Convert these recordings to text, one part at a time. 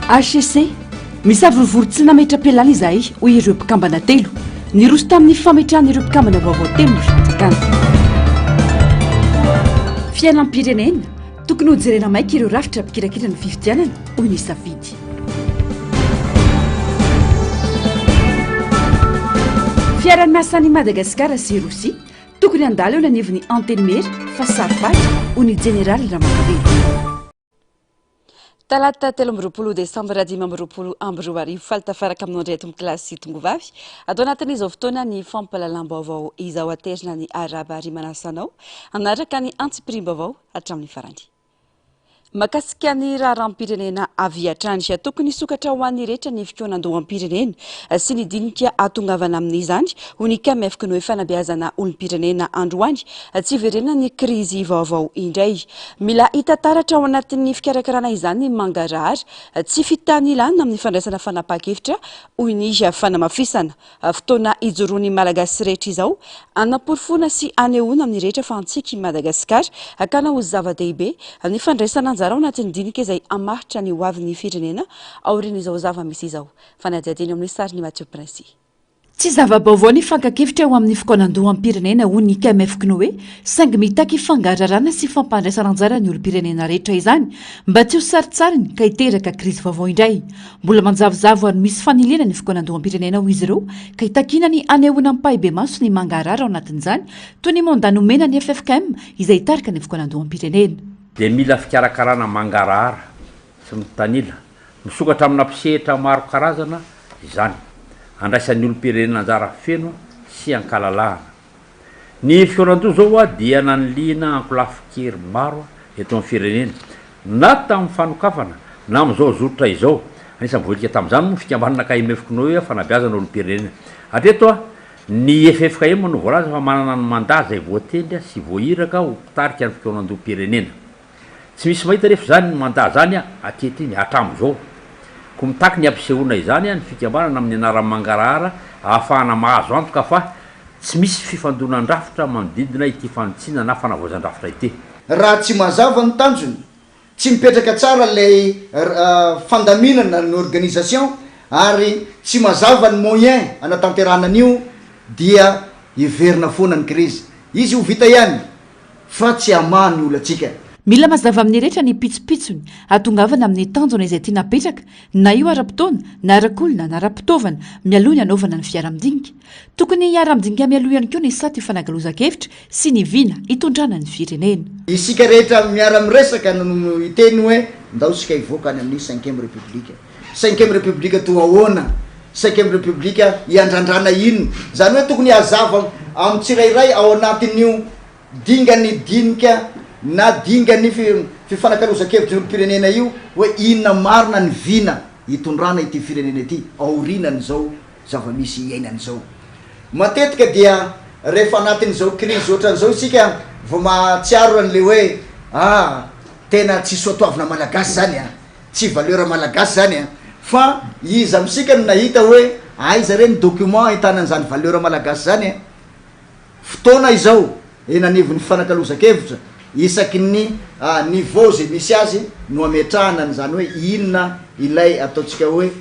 HCC misy vorotsy nametra-pialana izahay hoy ireo mpikambana telo niroso tamin'ny fametrahana ireo mpikambana vaovao telo no fianjakana fiainam-pirenena tokony ho jerena maika ireo rafitra mpikirakira ny fifidianana hoy ny safidy fiaran'ny masany Madagasikara sy Rosia tokony handalo eo nanivon'ny antenimera fa sarofaitra hoy ny jeneraly Ramakavelo talata 13 desambra 2022 faltafaraka amin'ny andray tomboklasy tongovavy atao anatin'izao fotoana ny fampalalam-baovao izao aterina ny araba ary manasanao anaraka ny antsipirim-baovao hatramin'ny farany makasika ny raharam-pirenena avy hatrany tokony sokatra ho an'ny rehetra ny fikonan-doham-pirenena sy ny dinika atongavana amin'izany unikam-efiko ny fanabeazana olom-pirenena androany tsy verena ny krizy vaovao indray mila hitataratra ao anatin'ny fikarakarana izany mangarahara tsy fitany ilana amin'ny fandraisana fanapahan-kevitra hoy ny fanamafisana fotoana ijoroany malagasy rehetra izao anaporofona sy anehoana amin'ny rehetra fa antsiky Madagasikara akana ho zava-dehibe ny fandraisana ao anatin'ny dinika izay amaritra ny hoavin'ny firenena aoriana izao zava-misy izao fanadihadiny amin'ny sary ny Mathieu Prince tsy zava-baovao ny fankakevitra ho amin'ny fikonan-doham-pirenena hoy ny KMF hoe saingy mitaky fangararana sy fampandraisana anjara ny olom-pirenena rehetra izany mba tsy ho saritsariny ka hiteraka krizy vaovao indray mbola manjavozavo ary misy faniliana ny fikonan-doham-pirenena ho izy ireo ka hitakina ny anehoana mpahibe maso ny mangarara ao anatin'izany toy ny mandany omena ny FFKM izay hitarika ny fikonan-doham-pirenena dia mila fikarakarana mangarahara sy mitanila misokatra amina mpisehatra maro karazana izany andraisan'ny olom-pirenena anjara feno sy ankalalahana ny fikonan-doha zao dia naniliana ankolafi-kery maro eto amin'ny firenena na tamin'ny fanokafana na amin'izao zotra izao anisan'ny voalika tamin'izany no fikambanana KMF hoe fanabeazana olom-pirenena hatreto ny FFKM no voalaza fa manana ny mandat zay voatendry sy voahiraka ho mpitarika ny fikonan-doham-pirenena tsy misy mahita rehefa zany ny mandat zany akehitriny hatramin'izao ko mitaky ny ampisehoana izany ny fikambanana amin'ny anarany mangarahara ahafahana mahazo antoka fa tsy misy fifandonan-drafitra manodidina ity fanotsina na fanavoazan-drafitra ity raha tsy mazava ny tanjony tsy mipetraka tsara lay fandaminana ny organisation ary tsy mazava ny moyen anatanterana an'io dia hiverina foana ny krizy izy ho vita ihany fa tsy amany olo atsika mila mazava amin'ny rehetra ny pitsopitsony atongavana amin'ny tanjona izay tiana petraka na io ara-potoana na arakolona na ara-pitaovana mialoha ny anaovana ny fiara-midinika tokony hiara-midinika mialoha ihany koa ny saty fanagalozan-kevitra sy ny vina hitondrana ny firenena isika rehetra miara-miresaka no hiteny hoe ndao sika hivoaka any amin'ny 5e république 5e république to ahoana 5e république hiandrandrana ino zany hoe tokony hazava amin'ny tsirairay ao anatin'io dingany dinika na dingany fifanakaloza-kevitra olom-pirenena io hoe inona marina ny vina hitondrana ity firenena ity aorinany zao zava-misy iainan'izao matetika dia rehefa anatin'izao krizy ohatran'izao isika vo mahatsiaro an'le hoe tena tsy soatoavina malagasy zany tsy valeur malagasy zany fa izy amsika no nahita hoe aiza reny document hitanan'zany valeur malagasy zany fotoana izao enanivon'ny fifanakaloza-kevitra isaky ny niveau zay misy azy no ametrahana n'zany hoe inona ilay ataotsika hoe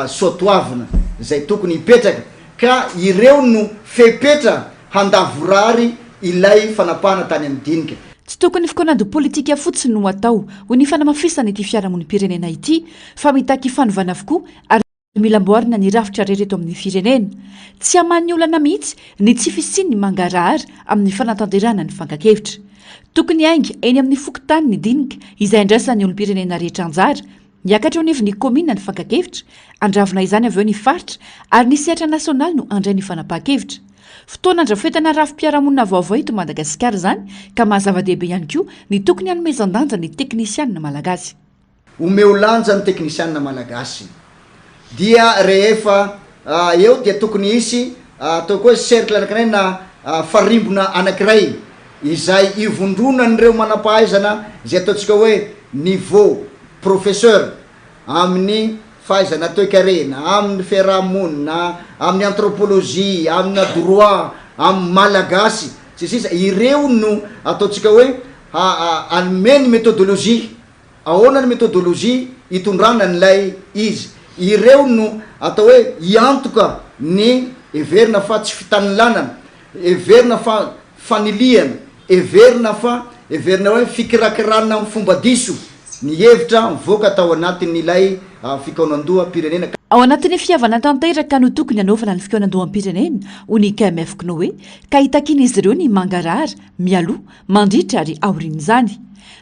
soatoavina zay tokony hipetraka ka ireo no fepetra handavorary ilay fanapahana tany amin'ny dinika tsy tokony fikonan-do politika fotsiny no atao ho ny fanamafisana ity fiarahamonim-pirenena ity fa mitaky fanovana avokoa ary mila mboarina ny rafitra rehereto amin'ny firenena tsy haman'ny olana mihitsy ny tsy fisiny ny mangarahara amin'ny fanatanterana ny fankakevitra tokony aingy eny amin'ny fokotany ny dinika izay andrasany olom-pirenena rehetra anjara miakatra eo nivy ny komina ny fankakevitra andravina izany avy eo ny faritra ary ny sehatra nasionaly no andray ny fanapahan-kevitra fotoana andrafetana rafi-piarahamonina vaovao eto Madagasikara zany ka mahazava-dehibe ihany koa ny tokony hanomezan-danja ny teknisianina malagasy omeo lanja ny teknisianina malagasy dia rehefa eo dia tokony isy atao koa cercle anakiray na farimbona anakiray izay ivondronan'ireo manampahaizana zay ataotsika hoe niveau professeur amin'ny fahaizana toe-karena amin'ny fiarahamonina amin'ny anthropologie amina droit amin'ny malagasy tsy sisa ireo no ataotsika hoe anome ny méthodologie ahoana ny méthodologie hitondrana nylay izy ireo no atao hoe iantoka ny everina fa tsy fitany lanana everina fa faniliana everina fa everina hoe fikirakirana amin'ny fomba diso ny hevitra mivoaka atao anatin'n'ilay fikaonandoha-pirenena ao anatin'ny fiavana tanteraka no tokony anaovana ny fikaonandoham-pirenena ho ny KMF Knoe ka hitakina izy ireo ny mangarara mialoha mandritra ary aorian'izany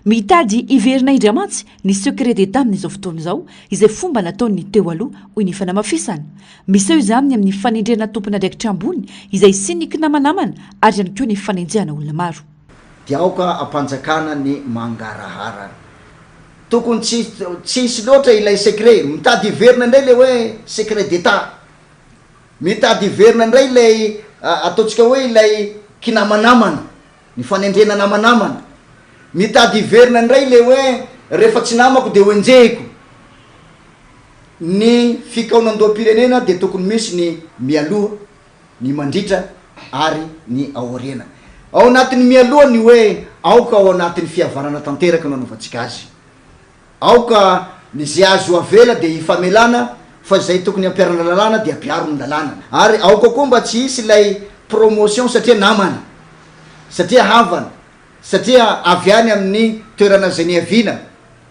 mitady iverina indramantsy ny secret d'état amin'izao fotoana izao izay fomba nataony teo aloha hoy ny fanamafisana miseho izany amin'ny fanendrena tompona ndraikitra ambony izay sinika namanamana ary ihany koa ny fanenjehana olona maro dia aoka ampanjakana ny mangarahara tokony tsisy loatra ilay secret mitady iverina indray le hoe secret d'état mitady iverina indray ilay ataontsika hoe ilay kinamanamana ny fanendrena namanamana mitady iverina indray le hoe rehefa tsy namako de hoenjehiko ny fikaonandoha-pirenena de tokony misy ny mialoha ny mandritra ary ny aoriana ao anatin'ny mialoha ny hoe aoka ao anatin'ny fihavanana tanteraka no anaovantsika azy aoka ny zay azo avela de ifamelana fa zay tokony ampiarana lalàna de ampiaro ny lalàna ary aoka koa mba tsy hisy ilay promotion satria namana satria havana satria avy any amin'ny toerana zay ny aviana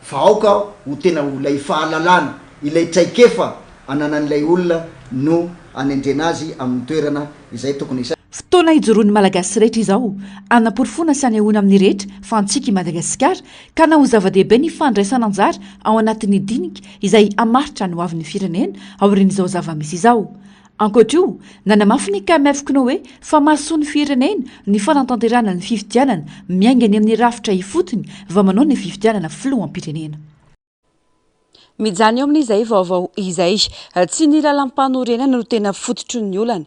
fa aoka ho tena ho lay fahalalàna ilay traikefa ananan'ilay olona no anendrena azy amin'ny toerana izay tokony isa fotoana hijoroan'ny malagasy rehetra izao anaporofoana sy anehoana amin'ny rehetra fa antsika i Madagasikara ka na ho zava-dehibe ny fandraisana anjara ao anatin'ny dinika izay amaritra ny hoavin'ny firenena aorian'izao zava-misy izao ankoatra io nanamafy ny KMF Knoe fa mahasoa ny firenena ny fanatanterana ny fifidianana miaingany amin'ny rafitra ifotony va manao ny fifidianana filohampirenena mijany eo amin'izay vaovao izay tsy ny lalam-panorenana no tena fototry ny olana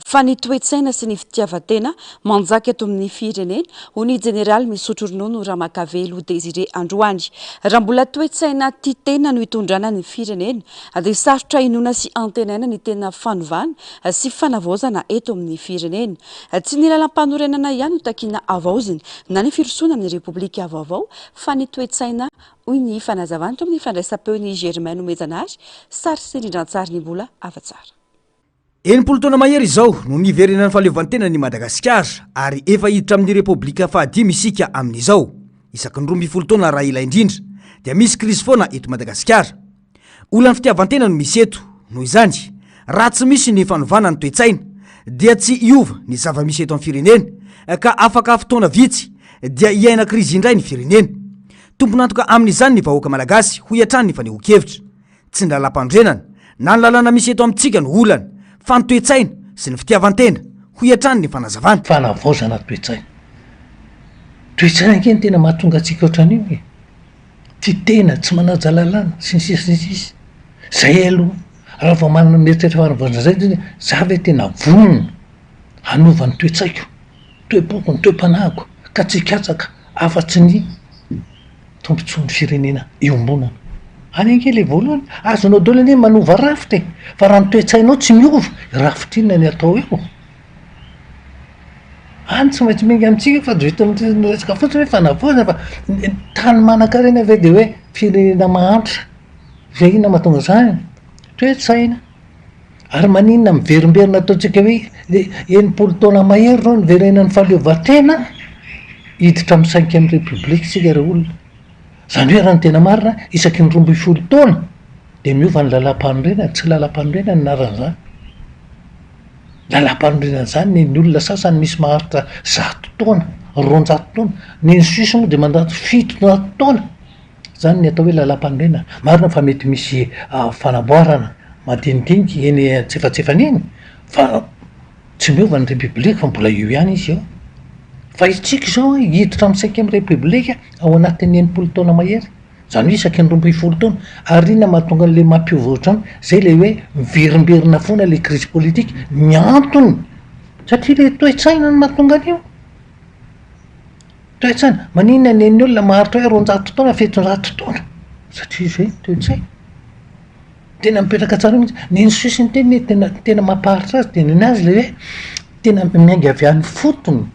fa ny toe-tsaina sy ny fitiavan-tena manjaka eto amin'ny firenena ho ny jeneraly misotro ronono Ramakavelo Désiré Androany raha mbola toe-tsaina tia tena no hitondrana ny firenena dia sarotra inona sy antenaina ny tena fanovana sy fanavaozana eto amin'ny firenena tsy ny lalam-panorenana ihany no takiana avaoziny na ny firosoana amin'ny repoblika vaovao fa ny toe-tsaina hoy ny fanazavana amin'ny fandraisam-peo ny Germain Omejanary sary sy rindrantsary ny mbola afa-tsara. Enimpolo taona mahery izao no niverenan'ny fahaleovantena ny Madagasikara ary efa hiditra amin'ny repoblika fahadimy isika amin'izao isaky ny 12 taona raha ila indrindra dia misy krizy foana eto Madagasikara olana fitiavantena no misy eto noho izany raha tsy misy ny fanovana ny toe-tsaina dia tsy iova ny zava-misy eto amin'ny firenena ka afaka fotoana vitsy dia iaina krizy indray ny firenena tomponantoka amin'izany ny vahoaka malagasy ho iatrany ny fanehoan-kevitra tsy ny lalam-pandrenana na ny lalàna misy eto amintsika no olana fa ny toe-tsaina sy ny fitiavan-tena ho iatrany ny fanazavana fanavaozana toe-tsaina keny tena mahatonga atsika ohatran'io ty tena tsy manaja lalàna sy ny sisy zay aloha raha vao manana mieritreritra fanavaozana zay za ve tena vonona hanova ny toe-tsaiko toe-pokony toe-panahiko ka tsy katsaka afa-tsy ny tompontsony firenena iombonana any ankely voalohany azonao dolany manova rafitra fa raha ny toe-tsainao tsy miova rafitra inona ny atao eo any tsy maintsy menga amintsika fa vita resaka fotsiny hoe fanavaozana fa tany manan-karena ve de hoe firenena mahantra ve inona mahatonga zany toe-tsaina ary maninona miverimberina ataontsika hoe enimpolo taona mahery rao ny verenan'ny fahaleovantena hiditra amin'ny 5e république sika raha olona zany hoe raha ny tena marina isaky ny 12 taona de miova ny lalam-panorenana tsy lalam-panorenana naran'izany lalam-panorenana zany ny olona sasany misy maharitra 100 taona 200 taona ny sisy moa de mandato 700 taona zany ny atao hoe lalam-panorenana marina fa mety misy fanamboarana madinidinika eny tsefatsefan'iny fa tsy miova ny république fa mbola io ihany izy eo fa itsika zao hiditra amin'ny 5e république ao anatin'ny enimpolo taona mahery zany hoe isaky ny 12 taona ary inona mahatonga an'le mampiova ohatrany zay le hoe miverimberina foana le crise politique ny antony satria le toe-tsaina ny mahatonga an'io toe-tsaina maninona neny olona maharitra hoe 200 taona 700 taona satria zay toe-tsaina tena mipetraka tsara mihitsy ny sisiny tena mampaharitra azy tena ny azy le hoe tena miainga avy any fotony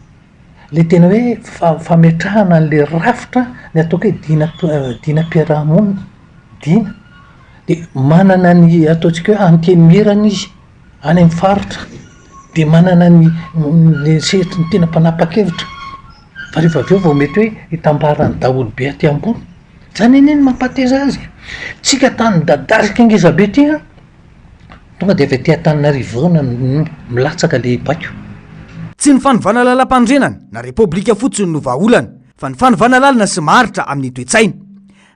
le tena hoe fametrahana an'le rafitra ny ataoko hoe dina mpiarahamonina dina de manana ny ataontsika hoe antemirana izy any amin'ny faritra de manana ny setry ny tena mpanapa-kevitra fa rehefa avy eo vao mety hoe hitambarany daholo be aty ambony zany eneny mampateza azy tsika tany dadasika angezabe ty a tonga de avy ty atanina rivona milatsaka le baiko tsy ny fanovana lalam-pandrenana na repoblika fotsiny no vahaolana fa ny fanovana lalina sy maharitra amin'ny toe-tsaina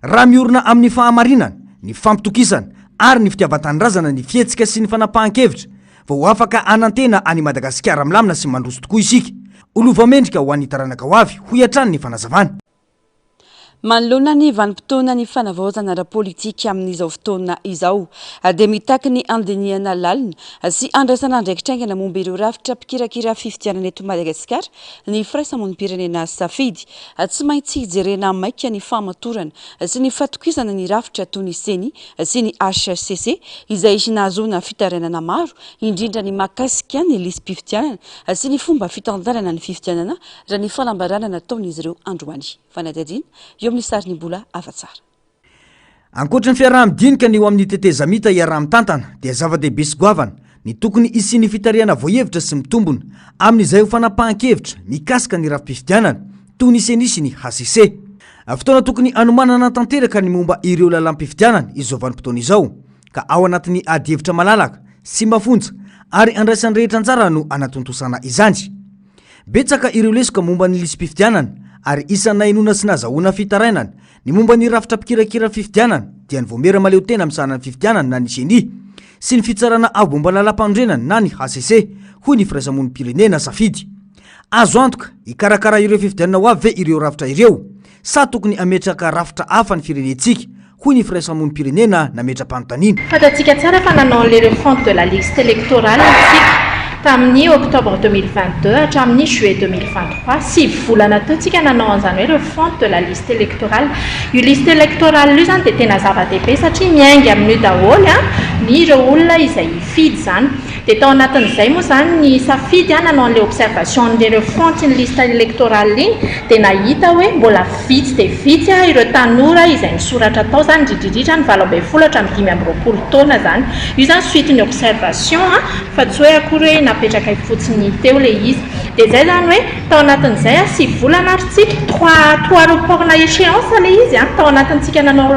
raha miorina amin'ny fahamarinana ny fampitokisana ary ny fitiavan-tanyrazana ny fietsika sy ny fanapahan-kevitra vao afaka anantena any Madagasikara milamina sy mandroso tokoa isika olova mendrika ho an'ny taranaka ho avy ho iatrany ny fanazavana manoloana ny vanim-potoana ny fanavaozana ara-politika amin'izao fotoana izao dia mitaky ny andiniana lalina sy andraisana andraikitraingana momba ireo rafitra mpikirakira fifidianana eto Madagasikara ny firaisamonim-pirenena safidy tsy maintsy hijerena maika ny famatorana sy ny fatokisana ny rafitra toy ny CENI sy ny HCC izay nahazoana fitarainana maro indrindra ny mahakasika ny listim-pifidianana sy ny fomba fitantarana ny fifidianana raha ny fanambarana nataon'izy ireo androany fanadadiana eo amin'ny sariny mbola afa-tsara. Ankoatra ny fiaraha-midinika ny eo amin'ny tetezamita iaraha-mitantana dia zava-dehibe sy goavana ny tokony isian'ny fitariana voahevitra sy mitombona amin'izay ho fanapahan-kevitra mikasika ny rafi-pifidianana toy ny CENI sy ny HCC. Fotoana tokony anomanana tanteraka ny momba ireo lalam-pifidianana izao vanim-potoana izao ka ao anatin'ny adi-hevitra malalaka sy mafonja ary andraisan'ny rehetra anjara no anatontosana izany. Betsaka ireo lesoka momba ny listim-pifidianana ary isan'ny inona sy nazahoana fitarainana ny momba ny rafitra mpikirakira fifidianana dia ny voamera maleo tena misahana ny fifidianana na ny CENI sy ny fitsarana abomba lalam-pandrenana na ny HCC hoy ny firaisamonim-pirenena safidy. Azo antoka ikarakara ireo fifidianana ho avy ve ireo rafitra ireo sa tokony ametraka rafitra hafa ny firenentsika hoy ny firaisamonim-pirenena nametra-panontaniana. Fatatsika tsara fa nanao le refonte de la liste électorale tamin'ny octobre 2022 hatramin'ny juillet 2023 sivy volana teo tsika nanao an'izany hoe refonte de la liste électorale. Io liste électorale io zany dia tena zava-dehibe satria miainga amin'io daholo ny ireo olona izay hifidy zany. Dia tao anatin'izay moa zany ny safidy nanao an'ilay observation ny refonte ny liste électorale iny dia nahita hoe mbola vitsy dia vitsy ireo tanora izay misoratra tao zany indrindrindrindra ny 20 hatramin'ny 5 taona zany. Io zany suite ny observation fa tsy hoe akory hoe napetraka fotsiny teo le izy. Dia zay zany hoe tao anatin'izay sivy volana ary tsika 3 report na échéance le izy tao anatintsika nanao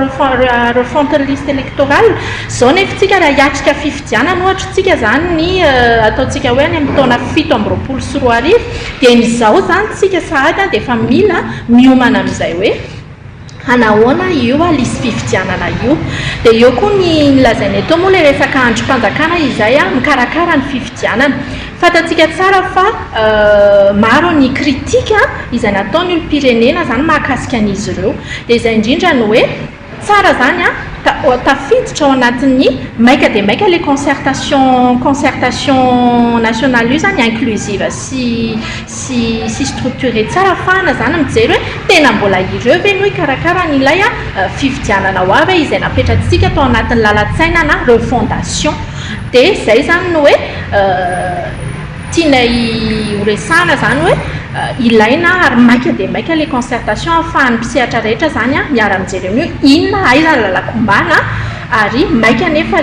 refonte liste électorale. Zao nefa tsika raha hiatrika fifidianana ohatra tsika zany ny ataontsika hoe any amin'ny taona 7 sy 4 arivo dia mizao zany tsika sahady dia efa mila miomana amin'izay hoe anahoana io listy fifidianana io. Dia eo koa ny lazaina eto moa le resaka androm-panjakana izay mikarakara ny fifidianana. Fatatsika tsara fa maro ny kritika izay nataony olom-pirenena zany mahakasika an'izy ireo. Dia izay indrindra ny hoe tsara zany tafiditra ao anatin'ny maika dia maika le concertation nationale io zany inclusive sy structuré tsara fana zany mijery hoe tena mbola ireo ve no hikarakara n'ilay fifidianana ho avy izay napetratsika tao anatin'ny lalatsaina na refondation. Dia zay zany no hoe tiana horesana zany hoe ilaina ary maika dia maika le concertation ahafahan'ny mpisehatra rehetra zany miara mijery amin'io inona aiza lalakombana ary maika nefa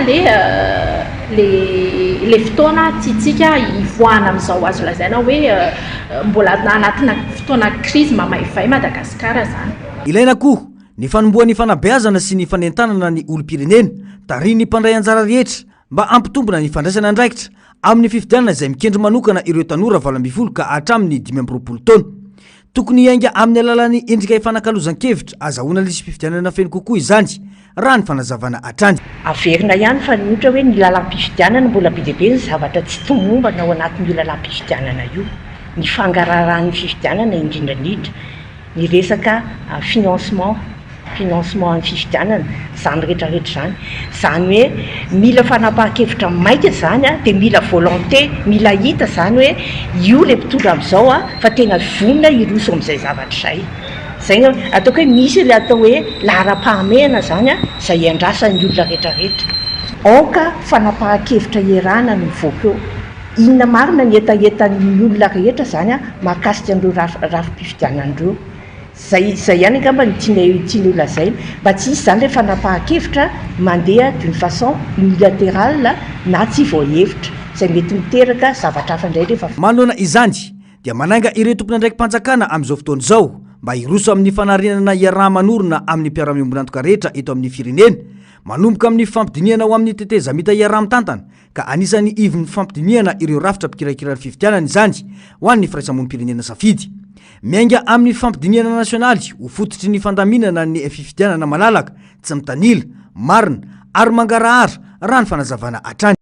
le fotoana tiatsika hivoahana amin'izao azo lazaina hoe mbola anatina fotoana crise mamaivay Madagasikara zany. Ilaina koa ny fanomboan'ny fanabeazana sy ny fanentanana ny olom-pirenena tarihin'ny mpandray anjara rehetra mba ampitombona ny fandraisana andraikitra amin'ny fifidianana izay mikendry manokana ireo tanora 20 ka hatramin'ny 15 taona. Tokony hiainga amin'ny alalan'ny endrika ifanakalozan-kevitra azahoana listim-pifidianana feno kokoa izany raha ny fanazavana hatrany. Averina ihany fa ohatra hoe ny lalam-pifidianana mbola be dia be ny zavatra tsy tomombana ao anatin'io lalam-pifidianana io. Ny fangararan'ny fifidianana indrindrandrindra ny resaka financement ny fifidianana zany rehetrarehetra zany hoe mila fanapahan-kevitra maika zany dia mila volonté mila hita zany hoe io le mpitondra amin'izao fa tena vonona iroso amin'izay zavatra zay. Zay ataoko hoe misy le atao hoe lahara-pahamehana zany izay iandrasan'ny olona rehetrarehetra. Aoka fanapahan-kevitra iarahana no mivoaka eo. Inona marina ny etaetan'ny olona rehetra zany mahakasika an'ireo rafi-pifidianan'ireo. zay ihany angamba tiany olazay mba tsy isy zany le fanapahan-kevitra mandeha d'une façon unilatérale na tsy voahevitra zay mety miteraka zavatra hafa indray rehefa manoloana izany dia mananga ireo tompona ndraiky mpanjakana amin'izao fotoana izao mba hiroso amin'ny fanarenana iaraha manorona amin'ny mpiara-miombonantoka rehetra eto amin'ny firenena manomboka amin'ny fampidiniana ao amin'ny teteza mita iaraha mitantana ka anisany ivon'ny fampidiniana ireo rafitra mpikirakirany fifidianana izany ho an'ny firaisamonim-pirenena safidy miainga amin'ny fampidiniana nasionaly ho fototry ny fandaminana ny fifidianana malalaka tsy mitanila marina ary mangarahara raha ny fanazavana atrany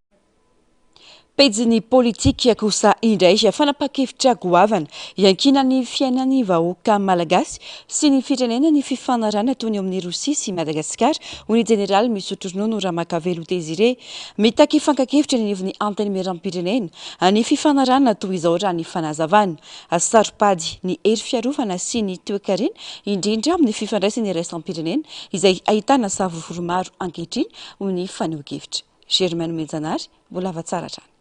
pejiny politika kosa indray fanapa-kevitra goavana iankina ny fiainany vahoaka malagasy sy ny firenena ny fifanarana tony amin'ny Rosia sy Madagasikara ho ny jeneraly misotro ronono Ramakavelo Désiré mitaky fankakevitra ny nivon'ny anteny meram-pirenena ny fifanarana toy izao raha ny fanazavana saripady ny hery fiarovana sy ny toe-karena indrindra amin'ny fifandraisany iraisam-pirenena izay ahitana savovoro maro ankehitriny ho ny faneho-kevitra. Germaine Menjanary mbola avatsara trano.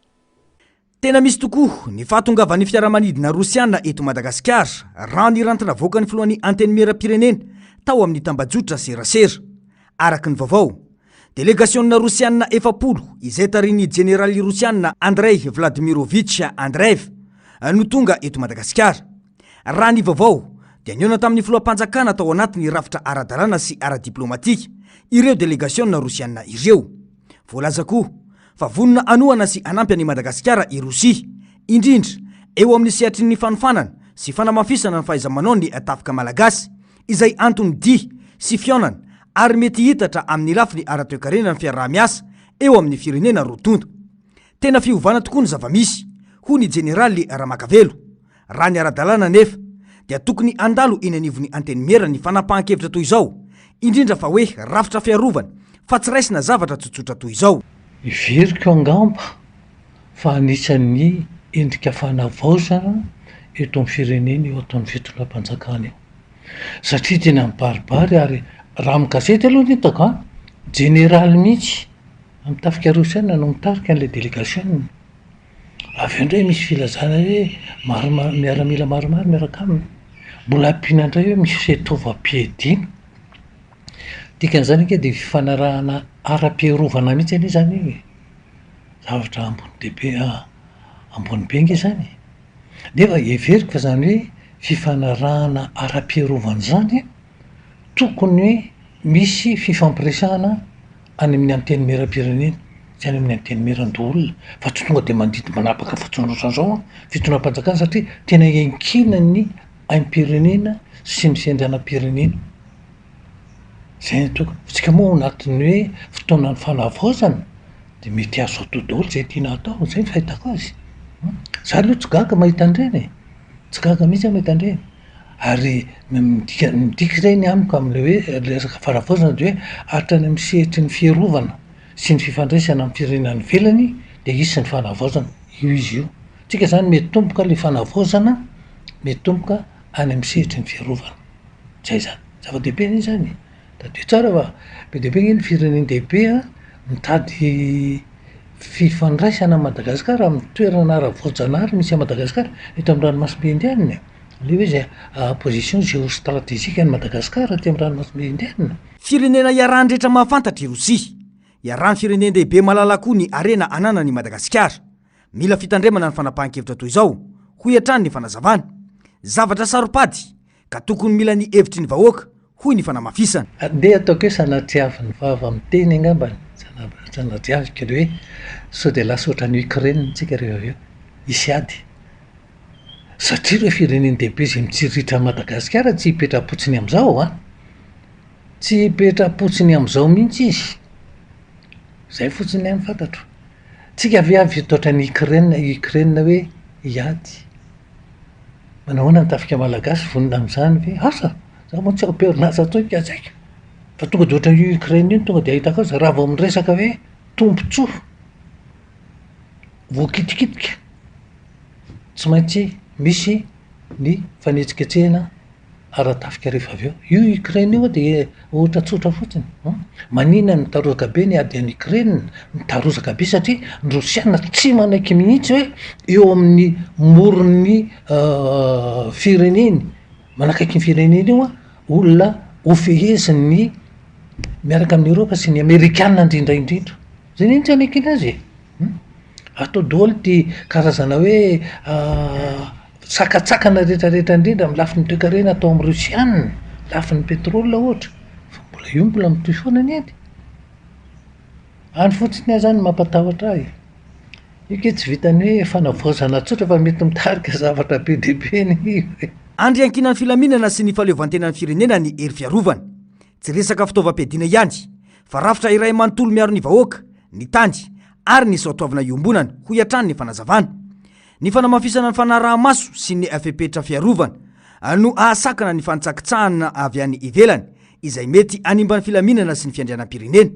tena misy tokoa ny fahatongavan'ny fiaramanidina rosiana eto Madagasikara raha nirantina voaka ny filohan'ny anteny meram-pirenena tao amin'ny tambajotra serasera araka ny vaovao delegasionna rosiana 700 izay tarin'ny jeneraly rosiana Andrei Vladimirovich Andreev no tonga eto Madagasikara raha ny vaovao dia niona tamin'ny filohampanjakana tao anatin'ny rafitra ara-dalàna sy ara-diplomatika ireo delegasionna rosiana ireo voalaza koa fa vonona anoana sy anampy any Madagasikara i Rosia indrindra eo amin'ny sehatrin'ny fanofanana sy fanamafisana ny fahaiza-manao ny tafika malagasy izay antony dia sy fionana ary mety hitatra amin'ny lafiny ara-toe-karena ny fiaraha-miasa eo amin'ny firenena rotondo tena fiovana tokoa ny zava-misy ho ny jeneraly Ramakavelo raha ny ara-dalàna nefa dia tokony andalo eny anivon'ny anteny mera ny fanapahan-kevitra toy izao indrindra fa hoe rafitra fiarovana fa tsy raisina zavatra tsotsotra toy izao iveriko angamba fa anisan'ny endrika fanavaozana eto amin'ny firenena eo ataon'ny fitondram-panjakana eo satria tena mibaribary ary raha mikasety aloha ny hitako a jeneraly mihitsy mitafika rosiana no mitarika an'ilay delegation avy eo indray misy filazana hoe miaramila maromaro miaraka aminy mbola ampiana indray hoe misy fitaovam-piadiana dikan'izany ke dia fifanarahana ara-piarovana mihitsy anie zany zavatra ambony dehibe ambony bengy zany nefa everiko fa zany hoe fifanarahana ara-piarovana zany tokony hoe misy fifampiresahana any amin'ny anteny meram-pirenena sy any amin'ny anteny meran-doolona fa tsy tonga dia mandity manapaka fatsonrosan'izao fitondram-panjakana satria tena iankina ny aim-pirenena sy ny fiandrianam-pirenena zay toko tsika moa anatin'ny hoe fotoanany fanavaozana dia mety azo atao daholo zay tiana atao zay ny fahitako azy za aloha tsy gaga mahita andreny tsy gaga mihitsy mahita andreny ary midika izay ny amiko amin'ilay hoe resaka fanavaozana dia hoe hatrany amin'ny sehatry ny fiarovana sy ny fifandraisana amin'ny firenena velany dia isy ny fanavaozana io izy io tsika zany mety tomboka ilay fanavaozana mety tomboka any amin'ny sehatry ny fiarovana zay zany zava-dehibe ny zany de tsara fa be dehibe ny firenena dehibe mitady fifandraisana Madagasikara amin'ny toerana ara-voajanahary misy a Madagasikara eto amin'ny ranomasimbe indianina le hoe zay position géostratégique ny Madagasikara ty amin'ny ranomasimbe indianina firenena iarahan-drehetra mahafantatra i Rosia iarahan'ny firenena dehibe malala koa ny arena anana ny Madagasikara mila fitandremana ny fanapahan-kevitra toy izao ho iatrany ny fanazavana zavatra saropady ka tokony mila ny hevitry ny vahoaka hoy ny fanamafisana andeha ataoko hoe sanatriavin'ny vava amin'ny teny angambany sanatriavika le hoe sao de lasa ohatran'ny Ukraine tsika rehefa avy eo isy ady satria hoe fireneny dehibe zay mitsiritra Madagasikara tsy hipetra-potsiny amin'izao a tsy hipetra-potsiny amin'izao mihitsy izy zay fotsiny amin'ny fantatro tsika avy ohatran'ny Ukraine hoe hiady manahoana ny tafika malagasy vonona amin'izany hoe asa za moa tsy amperinasa atao ikazaika fa tonga de ohatran'ny Ukraine iny tonga de ahitako azy raha vao miresaka hoe tombontsoa voakitikitika tsy maintsy misy ny fanetsiketsehana ara-tafika rehefa avy eo io Ukraine io dia ohatra tsotra fotsiny manina ny mitarozaka be ny ady any Ukraine mitarozaka be satria ny Rosiana tsy manaiky mihitsy hoe eo amin'ny moron'ny fireneny manakaiky ny firenena io a olona ofeheziny miaraka amin'ny eropa sy ny amerikana indrindraindrindra zay neny tsy anekiny azy atao daholo ty karazana hoe sakatsakana rehetrarehetra indrindra amy lafi ny toekarena atao amy rusianna lafi ny petrole ohatra fa mbola io mbola mitoy foana ny edy any fotsiny a zany mampatahotra ahy ike tsy vitany hoe fanavozana tsotra fa mety mitarika zavatra be deabe ny io andry ankinany filaminana sy ny faleovantenany firenena ny hery fiarovany tsy resaka fitaovam-piadiana ihany fa rafitra iray manontolo miaro ny vahoaka ny tandy ary ny saotoavina iombonany ho iantrany ny fanazavana ny fanamafisana ny fanaraha-maso sy ny afepetra fiarovana no ahasakana ny fanitsakitsahana avy any ivelany izay mety animbany filaminana sy ny fiandrianam-pirenena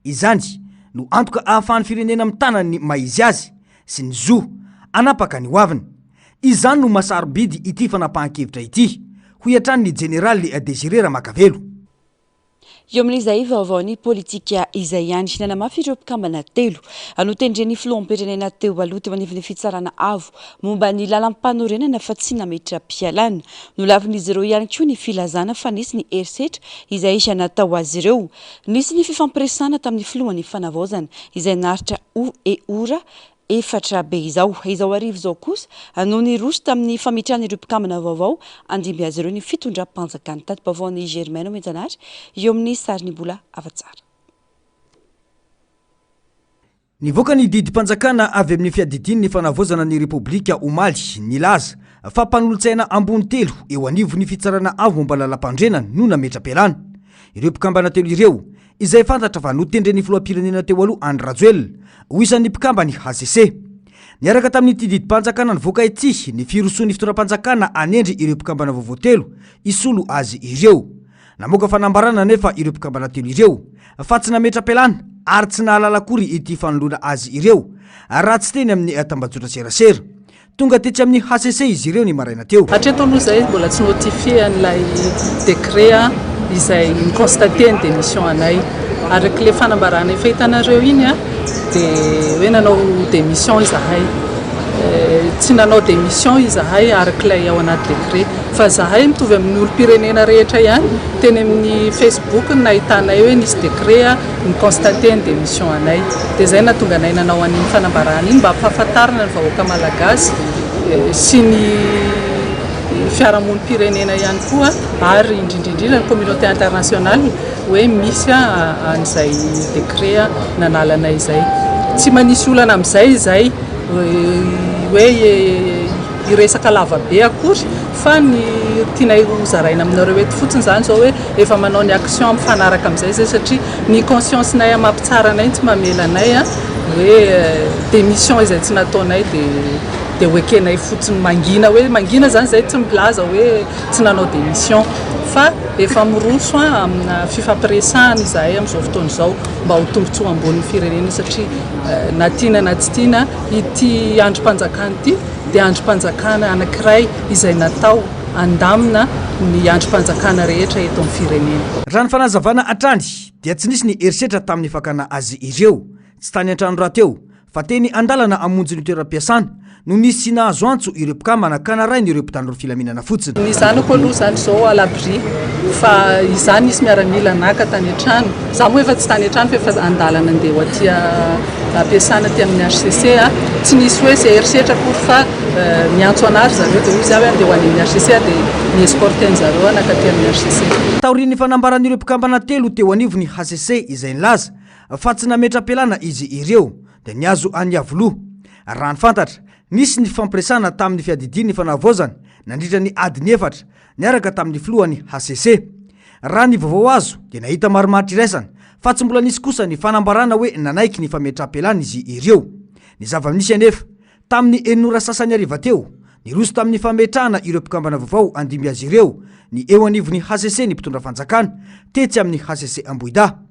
izany no antoka ahafahan'ny firenena mitanany maizy azy sy ny zo anapaka ny hoaviny izany no masarobidy ity fanapahan-kevitra ity ho iantrany ny jeneraly Désiré Ramakavelo eo amin'izay vaovaony politika izay ihany nanamafy ireo mpikambana telo anotendreny filoham-pirenena teo aloha teo anivon'ny fitsarana avo momba ny lalam-panorenana fa tsy nametra-pialana no lavin'izy ireo ihany koa ny filazana fa nisy ny herisetra izay isy natao azy ireo nisy ny fifampiresana tamin'ny filohan'ny fanavaozana izay naritra ora efatra be izao arivo izao kosa no ny roso tamin'ny famitrahana ireo mpikambana vaovao andimby azy ireo ny fitondram-panjakany tato-baovaon'ny Germaine Menjanary eo amin'ny sariny mbola afatsara nivoaka ny didim-panjakana avy amin'ny fiadidiny ny fanavaozana ny repoblika omaly nilaza fa mpanolontsaina ambony telo eo anivon'ny fitsarana avo momba lalam-pandrenana no nametra-pialana ireo mpikambana telo ireo izay fantatra fa notendreny filoham-pirenena teo aloha Andry Rajoelina ho isan'ny mpikambany HCC niaraka tamin'ity didim-panjakana nivoaka ity ny firosoan'ny fitondram-panjakana anendry ireo mpikambana vaovao telo isolo azy ireo namoaka fanambarana nefa ireo mpikambana telo ireo fa tsy nametra-pialana ary tsy nahalala akory ity fanoloana azy ireo raha tsy teny amin'ny tambajotra serasera tonga tetsy amin'ny HCC izy ireo ny maraina teo hatreto aloha zay mbola tsy notifie an'ilay décret izay niconstaté ny démission anay araka le fanambarana efa hitanareo iny a dia hoe nanao démission izahay tsy nanao démission izahay arak'ilay ao anaty décret fa zahay mitovy amin'ny olo-pirenena rehetra ihany teny amin'ny Facebook nahitanay hoe nisy décret niconstaté ny démission anay dia zay natonga anay nanao an'iny fanambarana iny mba ampahafantarana ny vahoaka malagasy sy ny fiarahamonim-pirenena ihany koa ary indrindrindrindra ny communauté internationale hoe misy an'izay décret nanalana izay tsy manisy olana amin'izay izay hoe iresaka lavabe akory fa ny tianay hozaraina aminareo eto fotsiny zany zao hoe efa manao ny action mifanaraka amin'izay zay satria ny conscience-nay mampitsara anay tsy mamela anay hoe démission izay tsy nataonay dia hoekenay fotsiny mangina zany zay tsy miplaza hoe tsy nanao démission fa efa miroso amina fifampiresahana izahay amin'izao fotoana izao mba ho tombontsoa ambonin'ny firenena satria na tiana na tsy tiana ity androm-panjakana ity dia androm-panjakana anankiray izay natao andamina ny androm-panjakana rehetra eto amin'ny firenena raha ny fanazavana atrany dia tsy nisy ny herisetra tamin'ny fakana azy ireo tsy tany an-trano raha teo fa teny andalana amonjy ny toeram-piasana no nisy nahazo antso ireo mpikambana ka narainy ireo mpitandro ny filaminana fotsiny ny zanako aloha zany zao à l'abri fa izany isy miaramila naka tany an-trano za moa efa tsy tany an-trano fa efa andalana andeha ho aty ampiasana ty amin'ny HCC tsy nisy hoe zay herisetra akory fa miantso anary zareo dia hoy za hoe andeha ho any amin'ny HCC dia ny escorten zareo naka ty amin'ny HCC taorian'ny fanambaran'ireo mpikambana telo teo anivony HCC izay nilaza fa tsy nametra-pialana izy ireo dia niazo any avoloha raha ny fantatra nisy ny fampiresana tamin'ny fiadidiny fanavaozana nandritra ny adiny efatra niaraka tamin'ny filohan'ny HCC raha ny vaovao azo dia nahita maromaro iraisana fa tsy mbola nisy kosa ny fanambarana hoe nanaiky ny fametra-pialana izy ireo ny zava-misy anefa tamin'ny enora sasany ariva teo niroso tamin'ny fametrahana ireo mpikambana vaovao andimby azy ireo ny eo anivon'ny HCC ny mpitondra fanjakana tetsy amin'ny HCC Ambohida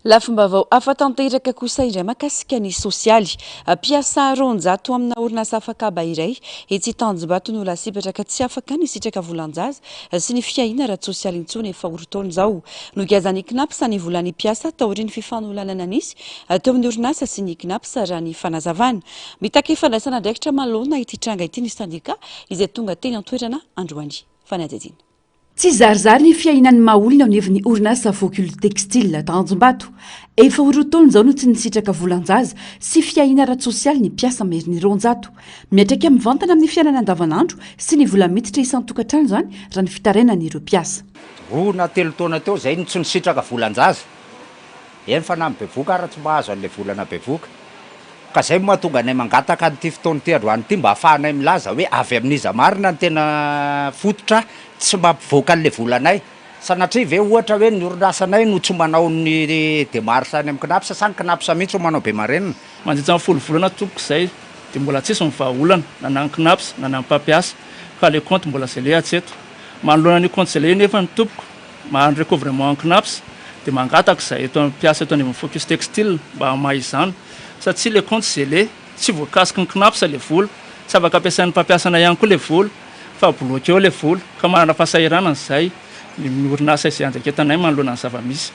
lafim-baovao afa-tanteraka kosa indray mahakasika ny sosialy mpiasa roanjato amina orinasa afakaba iray etsy Tanjombato no lasipatra ka tsy afaka ny sitraka volanjaza sy ny fiahina ara-tsosialy intsony efa orotaona zao no gazany knapsa ny volan'ny mpiasa taorian'ny fifanolanana nisy teo amin'ny orinasa sy ny knapsa raha ny fanazavana mitaka fandraisana ndraikitra malona ity tranga ity ny sandika izay tonga teny an-toerana androany fanadidina tsy zarizary ny fiainan'ny mahaolona ao neviny orinasa vocule textile tanjombato efa horotaona zao no tsy nisitraka volanjaza sy fiaina ara-tsosialy ny mpiasa meriny ronjato miatraiky amin'ny vantana amin'ny fiainana andavanandro sy ny vola miditra isan-tokantrano zany raha ny fitarenany ireo mpiasa na telo taona teo zay tsy nisitraka volanjaza eny fa na bevoka ara tsy mahazo an'le volana bevoka ka zay mahatonga anay mangataka an'ity fotoana ty androany ity mba hahafahanay milaza hoe avy amin'iza marina ny tena fototra tsy mampivoaka an'le volanay sanatria ve ohatra hoe ny orinasanay no tsy manao ny démarche any amin'ny knapsa sa ny knapsa mihitsy ho manao be marenina mandritra amin'ny folo volana toko zay de mbola tsisy mivahaolana na ny knapsa na ny mpampiasa ka le compte mbola zele atseto manoloana ny compte zele nefa ny tompoko mahandro recouvrement en knapsa de mangataka zay eto mpiasa eto any focus textile mba maha izany satria le compte zele tsy voakasiky ny knapsa le vola tsy afaka ampiasain'ny mpampiasana ihany koa le vola fa bloqué eo le vola ka manana fahasahiranana zay ny orinasa izay anjaketanay manoloana ny zava-misy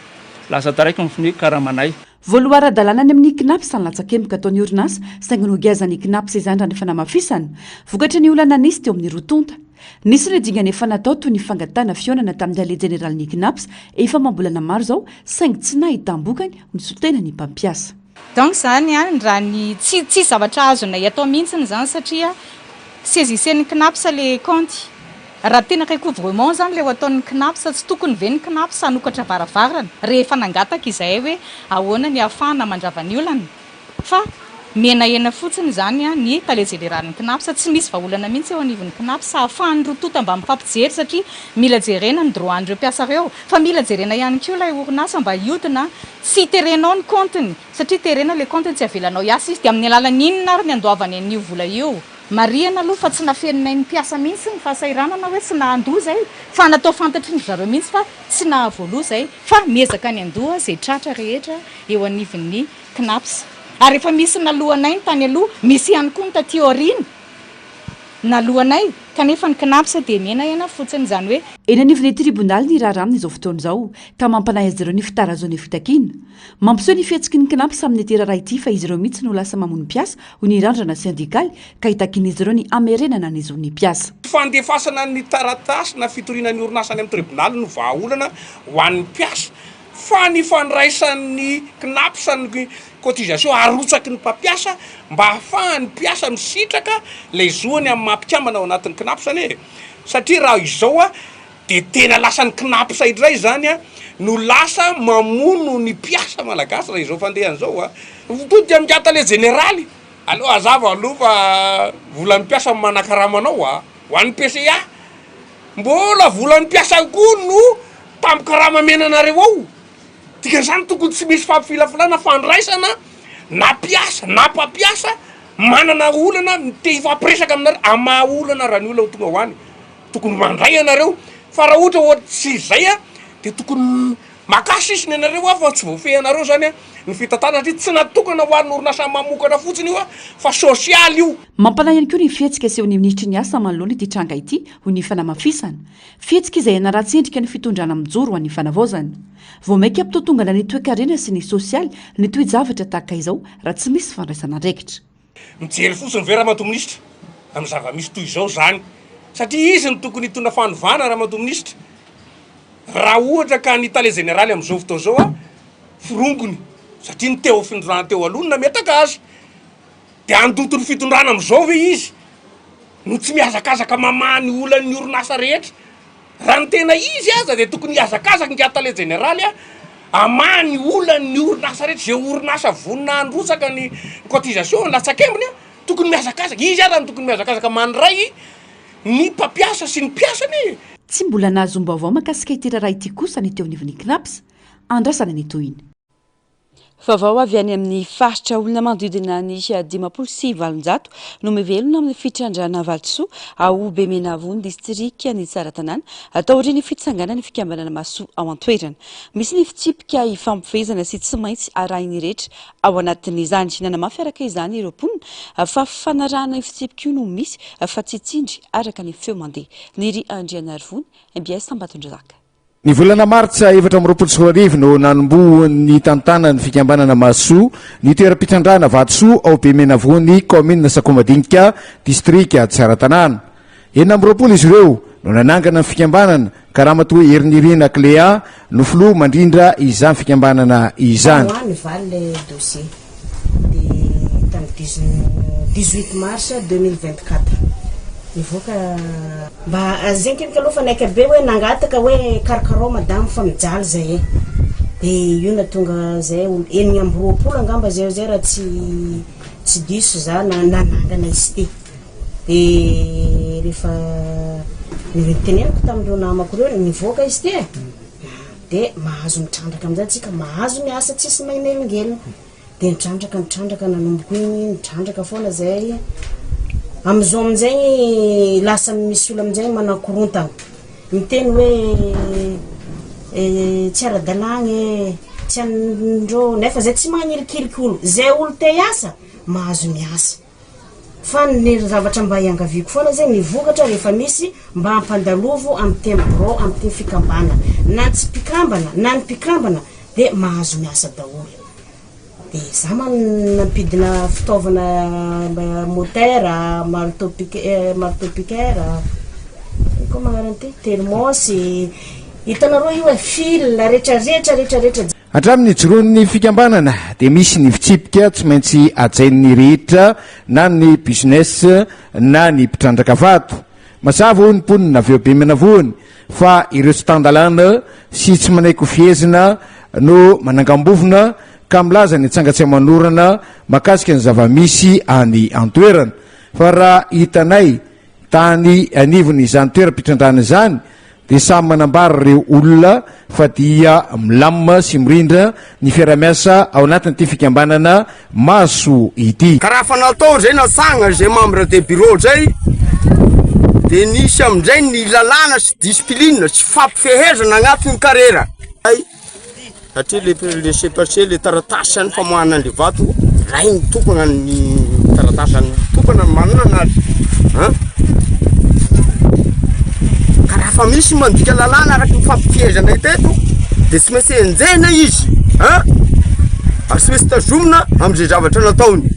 lasa taraiky ny karamanay voaloara-dalàna any amin'ny knapsa ny latsakemboka ataon'ny orinasa saingy nogiazany knapsa izany raha ny fanamafisana vokatra ny olana nisy teo amin'ny rotonta nisy ny dingana efa natao toy ny fangatana fionana tamin'ny ale jeneraly knapsa efa mambolana maro zao saingy tsy nahitambokany ny sotena ny mpampiasa donc zany a raha ny tsy zavatra azonay atao mihitsiny zany satria saisisen'ny knapsa le compte raha tena recouvrement zany le ataon'ny knapsa tsy tokony ve ny knapsa anokatra varavarana rehefa nangataka izay hoe ahoana ny ahafahana mandravany olana fa menaena fotsiny zany a ny tale général ny knapsa tsy misy vahaolana mihitsy eo anivon'ny knapsa ahafahany rotota mba mifampijery satria mila jerena ny droit andreo mpiasa reo fa mila jerena ihany koa ilay orinasa mba hiodina tsy terenao ny compteny satria terena le compteny tsy avelanao iasa izy de amin'ny alalan'inona ary ny andoavany an'io vola io mariana aloha fa tsy nafeninay ny mpiasa mihitsy ny fahasahiranana hoe tsy nahandoha zay fa natao fantatry ny zareo mihitsy fa tsy nahavoaloha zay fa miezaka ny andoha zay tratra rehetra eo anivon'ny knapsa ary efa misy nalohanay ny tany aloha misy ihany koa ny taty aoriana nalohanay kanefa ny knapsa de menaena fotsiny zany hoe eny anivon'ny tribonaly ny raharaha amin'izao fotoana izao ka mampanahy azy ireo ny fitarazony fitakina mampiseho ny fihetsiky ny knapsa amin'ny teraraha ity fa izy ireo mihitsy no lasa mamony mpiasa ho ny randrana syndikaly ka hitakin'izy ireo ny amerenana ny izony mpiasa fandefasana ny taratasy na fitorinan'ny orinasany amin'ny tribonaly no vahaolana ho an'ny mpiasa fa ny fandraisan'ny knapsa ny cotisation arotsaky ny mpampiasa mba hahafahan'ny mpiasa misitraka le zoany amin'ny mampikambana ao anatin'ny knapsany e satria raha izao a de tena lasan'ny knapsa idray zany a no lasa mamono ny mpiasa malagasy raha izao fandehan'izao a tody amin'gata le généraly aloha azava aloha fa volan'ny mpiasa manakaramanao a ho an'ny PCA mbola volan'ny mpiasa koa no tampikarama menanareo ao dikan'izany tokony tsy misy fampifilafilana fandraisana na mpiasa na mpampiasa manana olana te hifampiresaka aminareo amaha olana raha ny olona ho tonga ho any tokony mandray anareo fa raha ohatra ohatry tsy zay a de tokony makasisiny anareo a fa tsy voafehanareo zany a ny fitantana satria tsy natokana ho an'ny orinasa mamokana fotsiny io a fa sosialy io mampanahy ihany koa ny fihetsika seho ny ministry ny asa manoloana ity tranga ity ho ny fanamafisana fihetsika izay anaratsendrika ny fitondrana mijoro ho an'ny fanavaozana vao mainka ampitotongana ny toe-karena sy ny sosialy ny toejavatra tahaka izao raha tsy misy fandraisana andraikitra mijery fotsiny ve raha mato-ministra amin'ny zava-misy toy izao zany satria izy ny tokony hitondra fanovana raha mato-ministra raha ohatra ka ny tale généraly amin'izao fotoa zao a firongony satria ny teo findrana teo alonina metaka azy de andotony fitondrana amin'izao ve izy no tsy miazakazaka mamany olan'ny orinasa rehetra raha ny tena izy aza de tokony hiazakazaka ngatale généraly a amany olan'ny orinasa rehetra zay orinasa vonina androtsaka ny cotisation latsakembony a tokony miazakazaka izy aza ny tokony miazakazaka mandray ny mpampiasa sy ny mpiasany tsy mbola nahazomba avao makasika itiraraha ity kosa ny teo anivon'ny knapsa andrasana ny toiny Vaovao avy any amin'ny faritra olona manodidina ny 570 no mivelona amin'ny fitrandrana Valotsoa ao Bemenavony distrika ny Tsaratanana atao ry ny fitsanganana fikambanana Masoa ao an-toerana. Misy ny fitsipika ifampifehezana sy tsy maintsy arahiny rehetra ao anatin'izany nanamafy araka izany ireo mponina fa fanarahana fitsipika io no misy fa tsy tsindry araka ny feo mandeha. Niry Andrianarivony MBS Tambatondrazaka. Ny volana martsa 2024 no nanombo ny tantana ny fikambanana Masoa ny toeram-pitrandrana Valotsoa ao Bemenavony commune Sakomadinika distrika Tsaratanana. 20 izy ireo no nanangana ny fikambanana ka raha mato hoe herinirina cléa no filoha mandrindra izany fikambanana izany ny valy le dossier de tany 18 mars 2024 nivoaka mba zay kenika aloha fanaika be hoe nangataka hoe karakaro madame fa mijaly zay de io na tonga zay olo enigny amby roapolo angamba zay zay raha tsy diso za nanangana izy ty de rehefa niteneniko tamindreo namako reo nivoaka izy ty de mahazo mitrandraka amizay tsika mahazo miasa tsisy mainelingelina de nitrandraka nanomboko igny nitrandraka foana zay amizao amin'izay lasa misy olo amin'izay manakorontana miteny hoe tsy ara-dalagny tsy andreo nefa zay tsy magnirikiriky olo zay olo te hiasa mahazo miasa fa ny zavatra mba hiangaviko foana zay nivokatra rehefa misy mba hampandalovo amin'ny tembro amin'ny teny fikambana na tsy mpikambana na ny mpikambana de mahazo miasa daholo de za nampidina fitaovana motera marteau-piqueur ko magnarany termosy hitanareo io e fil rehetrarehetra hatramin'ny jiron'ny fikambanana de misy ny fitsipika tsy maintsy ajain'ny rehetra na ny business na ny mpitrandraka vato mazava ho ny mponina aveo be menavoany fa ireo tsy tandalana sy tsy manaiky fiezina no manangambovona ka milaza ny atsangatsy manorana makasika ny zava-misy any antoerana fa raha hitanay tany anivony izany toeram-pitrandrana izany de samy manambara reo olona fa dia milamina sy mirindra ny fiaramiasa ao anatin'ity fikambanana maso ity karaha fa natao zay natsagna zay membre de bureau zay de nisy amizay ny lalàna sy discipline sy fampifehezana agnatin'ny karera satria le sepase le taratasy any famoahana an'le vato ray ny tokana ny taratasy any tokana manana azy karaha fa misy mandika lalàna araky mifampifehezana teto de tsy maintsy enjena izy ary tsy maintsy tazomina am'izay zavatra nataony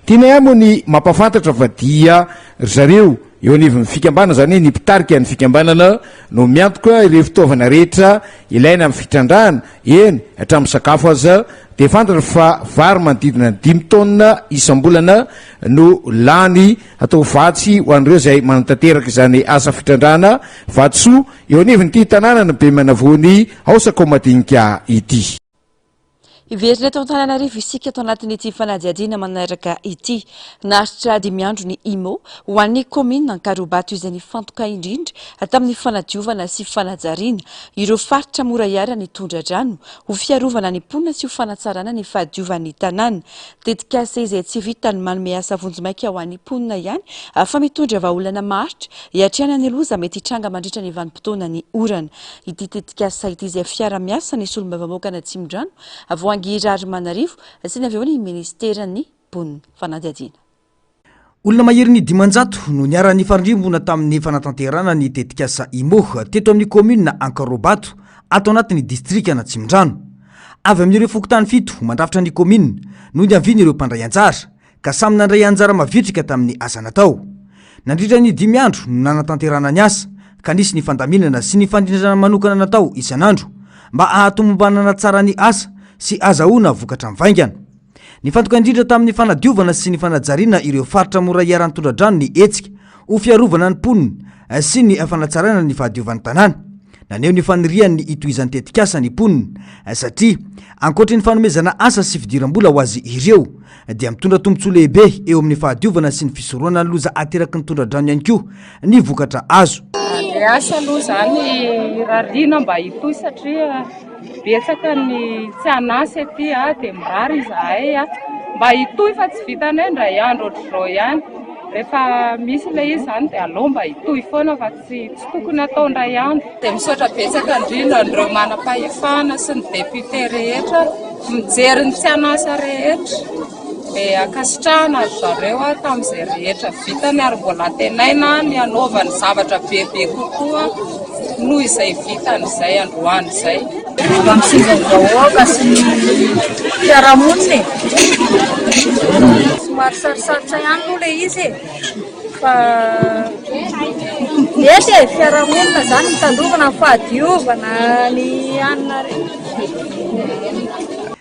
tiana amo ny mampafantatra fa dia zareo eo anivon'ny fikambana zany hoe ny mpitarika ny fikambanana no miantoka ireo fitaovana rehetra ilaina amin'ny fitrandrahana eny hatramin'ny sakafo aza de fantatra fa vary manodidina ny 5 tonne isam-bolana no lany atao vatsy ho an'ireo zay manatanteraka izany asa fitrandrahana vatsoa eo anivon'ity tanàna be manavoany aosako madinika ity iverina eto Antananarivo isika ato anatin'ity fanadihadiana manaraka ity naritra 5 andro ny imo ho an'ny commune Ankarobato izay nifantoka indrindra tamin'ny fanadiovana sy fanajariana ireo faritra mora iara ny tondra-drano ho fiarovana ny mponina sy ho fanatsarana ny fahadiovan'ny tanàna tetikasa izay tsy vita ny manome asa vonjy-maika ho an'ny mponina ihany fa mitondra vahaolana maharitra hiatrana ny loza mety hitranga mandritra ny vanim-potoana ny orana ity tetikasa ity izay fiara-miasa ny solombavamokana Tsimondrano Girary Manarivo sy ny aveo ny ministeran'ny mponina fanadihadiana olona mahery ny 500 no niara-ny fandrimbona tamin'ny fanatanterana ny tetikasa imoha teto amin'ny commune Ankarobato ato anatin'ny distrikana Tsimondrano avy amin'ireo fokotany 7 mandrafitra ny commune no niaviany ireo mpandray anjara ka samy nandray anjara mavitrika tamin'ny asa natao nandritra ny 5 andro no nanatanterana ny asa ka nisy ny fandaminana sy ny fandrindrana manokana natao isan'andro mba ahatomombanana tsara ny asa sy azahoana vokatra mivaingana ny fantoka indrindra tamin'ny fanadiovana sy ny fanajariana ireo faritra mora iaran'ny tondra-drano ny etsika ho fiarovana ny mponina sy ny fanatsarana ny fahadiovan'ny tanàna naneo ny fanirian'ny itoizan'ny tetikasa ny mponina satria ankoatra ny fanomezana asa sy fidiram-bola ho azy ireo dia mitondra tombontsoa lehibe eo amin'ny fahadiovana sy ny fisoroana ny loza ateraky ny tondra-drano ihany koa ny vokatra azo asa aloha zany rarina mba hitoy satria betsaka ny tsy anasy aty de mirary izahay mba hitoy fa tsy vitanay ndray andro ohatr'izao ihany rehefa misy le izy zany de aleo mba hitoy foana fa tsy tokony atao ndray andro de misaotra betsaka indrindra ndreo manam-pahefana sy ny député rehetra mijery ny tsy anasa rehetra de akasitrahana zareo tamin'izay rehetra vitany ary mbola tenaina ny anaovany zavatra bebe kokoa noho izay vitany izay androany izay Vahoaka sy ny fiarahamonina somary sarosarotra ihany aloha le izy fa mety e fiarahamonina zany mitandrovana ny fahadiovana ny anina reny.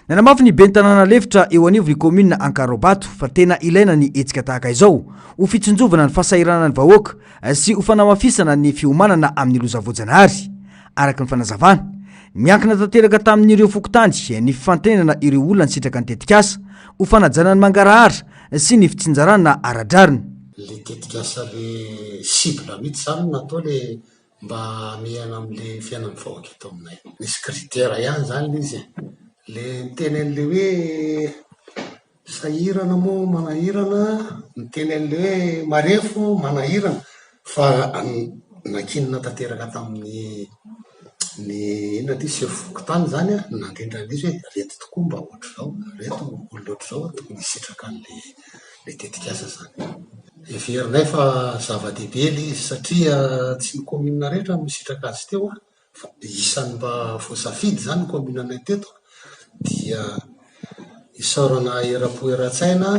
nanamafy ny ben'ny tanàna lefitra eo anivony commune Ankarobato fa tena ilaina ny etsika tahaka izao ho fitsonjovana ny fahasahiranana ny vahoaka sy ho fanamafisana ny fiomanana amin'ny lozavojanahary. Araka ny fanazavana miankina tanteraka tamin'ireo fokontany ny fifantenana ireo olona ny sitraka ny tetikasa ho fanajana ny mangarahara sy ny fitsinjarana aradrarina. Le tetikasa le cible mihitsy zany natao le mba mihana amin'le fiainan'ny vahoaka eto aminay. Misy critère ihany zany izy. Le tenen'le hoe sahirana moa manahirana, ny tenen'le hoe marefo manahirana fa nakinina tanteraka tamin'ny inona ty sy fokotany zany nandrindra izy hoe reto tokoa mba ohatry zao, reto olona ohatry zao tokony hisitraka an'le tetikasa zany. Everinay fa zava-dehibe le izy satria tsy ny commune rehetra misitraka azy teo fa isan'ny mba voasafidy zany commune anay teto dia isaorana era-po era-tsaina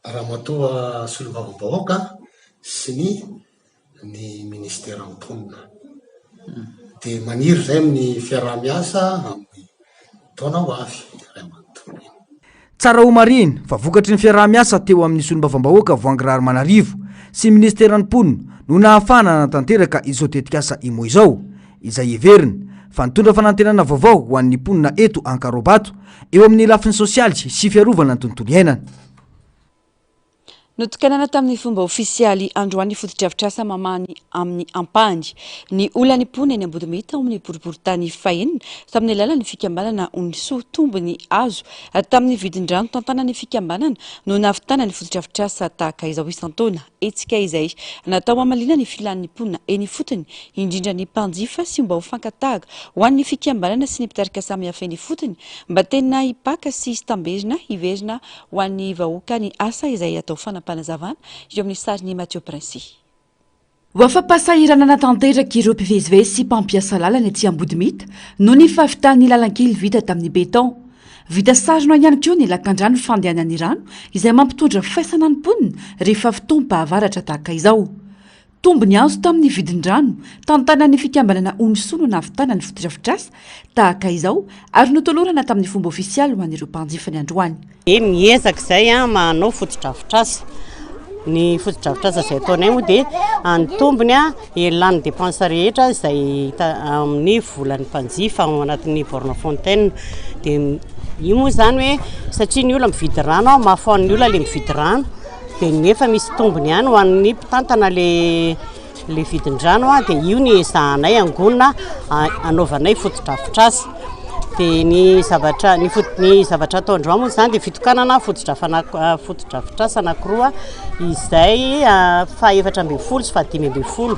ramatoa solombavam-bahoaka sy ny ministera amponina. De maniry zay amin'ny fiaraha-miasa amin'ny taona ho avy ray manontolo. Tsara ho mariny fa vokatry ny fiaraha-miasa teo amin'ny solombavam-bahoaka Voangirary Manarivo sy ministeran'ny mponina no nahafahana natanteraka izao tetikasa imo izao izay everiny fa nitondra fanantenana vaovao ho an'ny mponina eto Ankarobato eo amin'ny lafiny sosialy sy fiarovana ny tontolo iainana. Notokanana tamin'ny fomba ofisialy androany fotodrafitrasa mamany amin'ny ampany ny olany pona eny Ambodimita amin'ny boriboritany fahenina tamin'ny alalan'ny fikambanana Oniso tombony azo tamin'ny vidindrano tantanany fikambanana no nahavitana ny fotodrafitrasa tahaka izao isan-taona etsika izay natao hamalina ny filan'ny pona eny fotony indrindra ny mpanjifa sy mba ho fankatahaga ho an'ny fikambanana sy ny mpitarika samihafa eny fotony mba tena hipaka sy hitambezina hiverina ho an'ny vahoaka ny asa izay atao panazavana eo amin'ny sariny Mathieu Princy. Ho afa-pasahirana natanteraka ireo mpivezivezy sy mpampiasa lalana ety Ambodimita no ny fahavitan'ny lalan-kely vita tamin'ny beton. Vita sarona ihany koa ny lakan-drano fandehanan'ny rano izay mampitondra faisana ny mponina rehefa fotoam-pahavaratra tahaka izao. Tombony azo tamin'ny vidin-drano tantanan'ny fikambanana Oniso no nahavitana ny fotodrafitrasa tahaka izao ary notolorana tamin'ny fomba ofisialy ho an'ireo mpanjifa ny androany. Miezaka izay manao fotodrafitrasa. Ny fotodrafitrasa izay ataonay moa dia antombony elan'ny dépense rehetra izay amin'ny volan'ny mpanjifa ao anatin'ny borne fontaine dia io moa zany hoe satria ny olona mividy rano mahafahan'ny olona le mividy rano dia nefa misy tombony ihany ho an'ny mpitantana le vidin-drano dia io ny ezahanay angonina anaovanay fotodrafitrasa. Dia ny zavatra atao androany moa zany dia fitokanana fotodrafitrasa anankiroa izay fa 4.7 sy fa 5.7.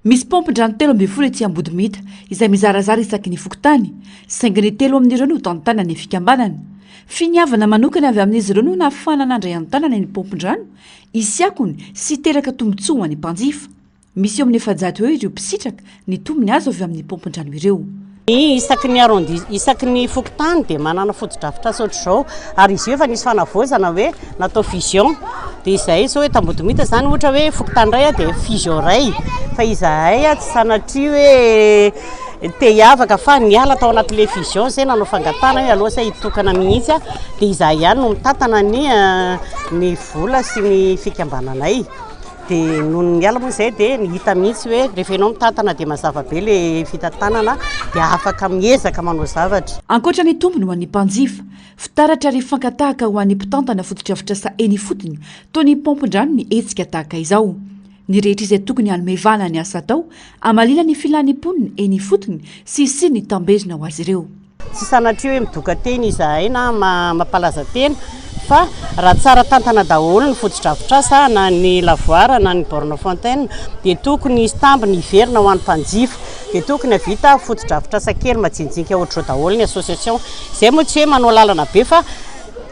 Misy pompe-drano 3.7 ety Ambodimita izay mizarazara isaky ny fokotany saingy ny 3 amin'ireo no tantanany fikambanana. Finiavana manokana avy amin'izy ireo no nahafahana nandray an-tanana ny pompe-drano isyakony sy teraka tombotsoa ny mpanjifa. Misy eo amin'ny efajato eo ireo mpisitraka ny tombony azo avy amin'ny pompe-drano ireo. Isaky ny fokotany dia manana fotodrafitrasa ohatr'izao ary izy io efa nisy fanavozana hoe natao fusion dia izay sao hoe Ambodimita zany ohatra hoe fokotany ray dia fusion ray fa izahay tsy sanatria hoe te hiavaka fa niala tao anatin'ilay fusion zay nanao fangatana hoe aloha say hitokana mihitsy dia izahay ihany no mitantana ny vola sy ny fikambananay. Dia noho ny ala moa izay dia hita mihitsy hoe rehefa ianao mitantana dia mazava be le fitantanana dia afaka miezaka manao zavatra. Ankoatra ny tombony ho an'ny mpanjifa, fitaratra ary fankatahaka ho an'ny mpitantana fotodrafitrasa eny fotony toy ny pompe-drano ny etsika tahaka izao. Ny rehetra izay tokony hanomevana ny asa atao hamalina ny filan'ny mponina eny fotony sy ny tambezina ho azy ireo. Tsy sanatria hoe midoka teny izahay na mampalaza tena fa raha tsara tantana daholo ny fotodrafitrasa na ny lavoara na ny borne fontaine dia tokony hisy ny hiverina ho an'ny mpanjifa dia tokony havita fotodrafitrasa kely majinijinika ohatr'izao daholo ny association izay moa tsy hoe manao lalana be fa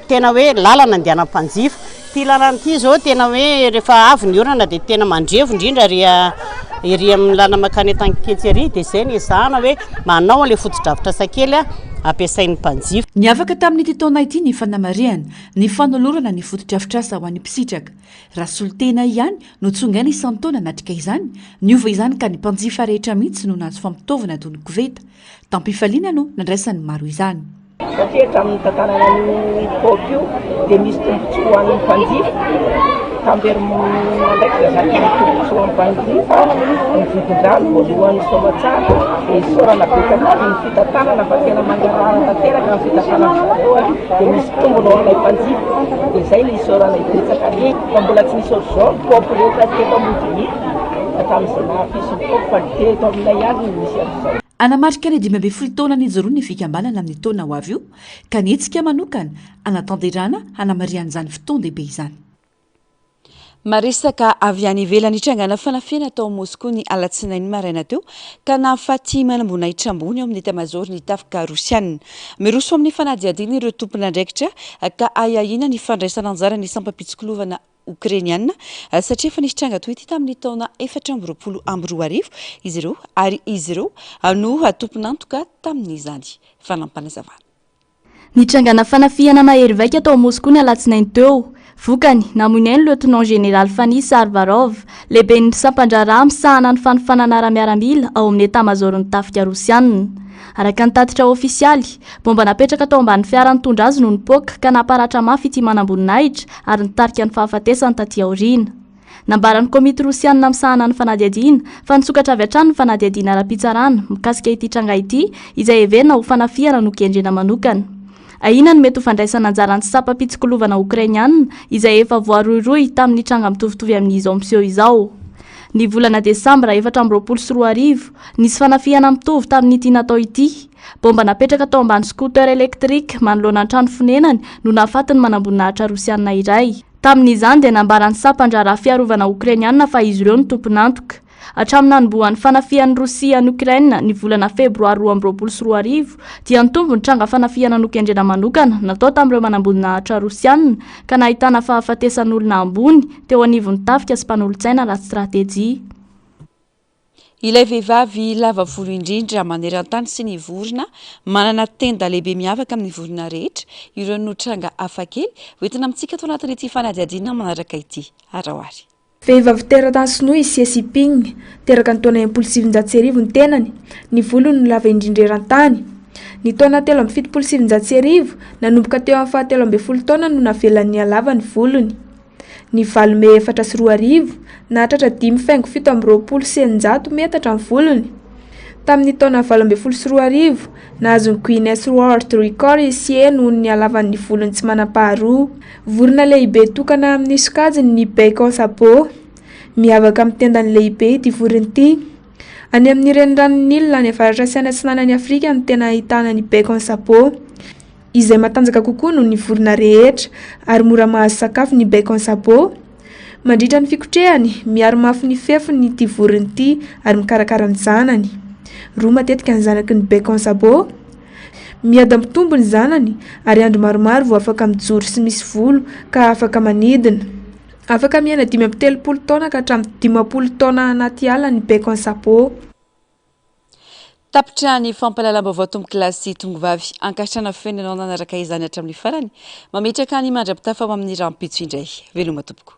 tena hoe lalana andehanan'ny mpanjifa ty lalana ty zao tena hoe rehefa avy ny orana dia tena mandrevo indrindra ry amin'ny lana makany Tankety ary dia izay ny zahana hoe manao an'ilay foto-dravitra sakely ampiasain'ny mpanjifa. Ny afaka tamin'ity taona ity ny fanamariana ny fanolorana ny foto-drafitrasa ho an'ny mpisitraka raha solitena ihany no tsongaina isan-taona natrika izany niova izany ka ny mpanjifa rehetra mihitsy no nahazo fampitaovana toy ny koveta tampifaliana no nandraisan'ny maro izany. Satria tamin'ny tantanana ny pôpy io dia misy tombontsoa ho an'ny mpanjifa tambery ndraiky dia zaka ny tombontsoa amin'ny mpanjifa ny vidin-drano voalohany somatsara dia isorana betaka ny fitantanana fa tena mangarara tanteraka ny fitantanana voalohany dia misy tombony ao amin'ilay mpanjifa dia izay ny isorana ibetsaka ny fa mbola tsy nisy ohatr'izao ny pôpy rehetra teto amin'ny hatramin'izay nahapisy ny pôpy fa teto aminay ihany no misy amin'izao. Anamarika ny 12 taona ny joroany fikambanana amin'ny taona ho avy io ka ny hetsika manokana anatanterana hanamarian'izany fotoan-dehibe izany. Maresaka avy any ivelany hitrangana fanafiana tao Moscou ny alatsinainy maraina teo ka nahafaty manambonahitra ambony ao amin'ny état-major ny tafika Rosianina. Miroso amin'ny fanadiadiana ireo tompon'andraikitra ka ayahina ny fandraisana anjara ny sampampitsokolovana Ukrainiana satria efa nisy tranga toy ity tamin'ny taona 2022 izy ireo ary izy ireo no tompon'antoka tamin'izany fanampanazavana. Ny trangana fanafiana mahery vaika tao Moscou ny alatsinainy teo vokany namoinainy lieutenant général Fanny Sarvarov lehibe ny sampandrara misahana ny fanofanana ara-miaramila ao amin'ny état-major ny tafika Rosianina. Araka ny tatitra ofisialy, bomba napetraka tao ambany fiara nitondra azy no nipoaka ka naparatra mafy ity manamboninahitra ary nitarika ny fahafatesany taty aoriana. Nambaran'ny komity Rosianina misahana ny fanadiadiana fa nisokatra avy hatrany ny fanadiadiana ara-pitsarana mikasika ity tranga ity izay heverina ho fanafiana no kendrena manokana. Ahina ny mety ho fandraisana anjara ny sampampitsokolovana Ukrainiana izay efa voaroiroy tamin'ny tranga mitovitovy amin'izao miseho izao. Ny volana Desambra 2024 nisy fanafiana mitovy tamin'ity natao ity. Bomba napetraka tao ambany scooter elektrika manoloana ny trano fonenany no nahafatiny manamboninahitra Rosianina iray. Tamin'izany dia nambaran'ny sampandrara fiarovana Ukrainiana fa izy ireo ny tompon'antoka. Hatramin'ny nanombohan'ny fanafian'ny Rosia ny Ukraina ny volana febroary 2024 dia nitombo ny tranga fanafiana nokendrena manokana natao tamin'ireo manamboninahitra Rosianina ka nahitana fahafatesan'olona ambony teo anivon'ny tafika sy mpanolo-tsaina ara-stratejia. Ilay vehivavy lava volo indrindra maneran-tany sy ny vorona manana tenda lehibe miavaka amin'ny vorona rehetra ireo no tranga hafakely hoentina amintsika tao anatin'ity fanadiadiana manaraka ity araoary. Vehivavy teratany sinoa izy Sesiping, teraka ny taona 790 ny tenany, ny volony no lava indrindra eran-tany. Ny taona 770 nanomboka teo amin'ny 770 taona no navelan'ny halava ny volony. Ny valume 420 nahatratra 5,720 metatra ny volony. Tamin'ny taona 2012 nahazo ny Guinness World Record izy noho ny halavan'ny volony tsy manam-paharoa. Vorona lehibe tokana amin'ny sokajiny ny bacon sabot. Miavaka amin'ny tendany lehibe ity vorona ity. Any amin'ny renirano Nil any avaratra sy any atsinanany Afrika no tena ahitana ny bacon sabot. Izay matanjaka kokoa noho ny vorona rehetra ary mora mahazo sakafo ny bacon sabot. Mandritra ny fikotrehany, miaro mafy ny fefony ity vorona ity ary mikarakara ny zanany. Roa matetika ny zanaky ny bacon sabot. Miada mitombo ny zanany ary andro maromaro vao afaka mijoro sy misy volo ka afaka manidina. Afaka miaina 5-30 taona ka hatramin'ny 50 taona anaty ala ny bacon sabot. Tapitra ny fampalalam-baovao tombo-kilasy tongovavy ankatrana fenanao nanaraka izany hatramin'ny farany mametraka ny mandrapitafa amin'ny rampitso indray veloma tompoko.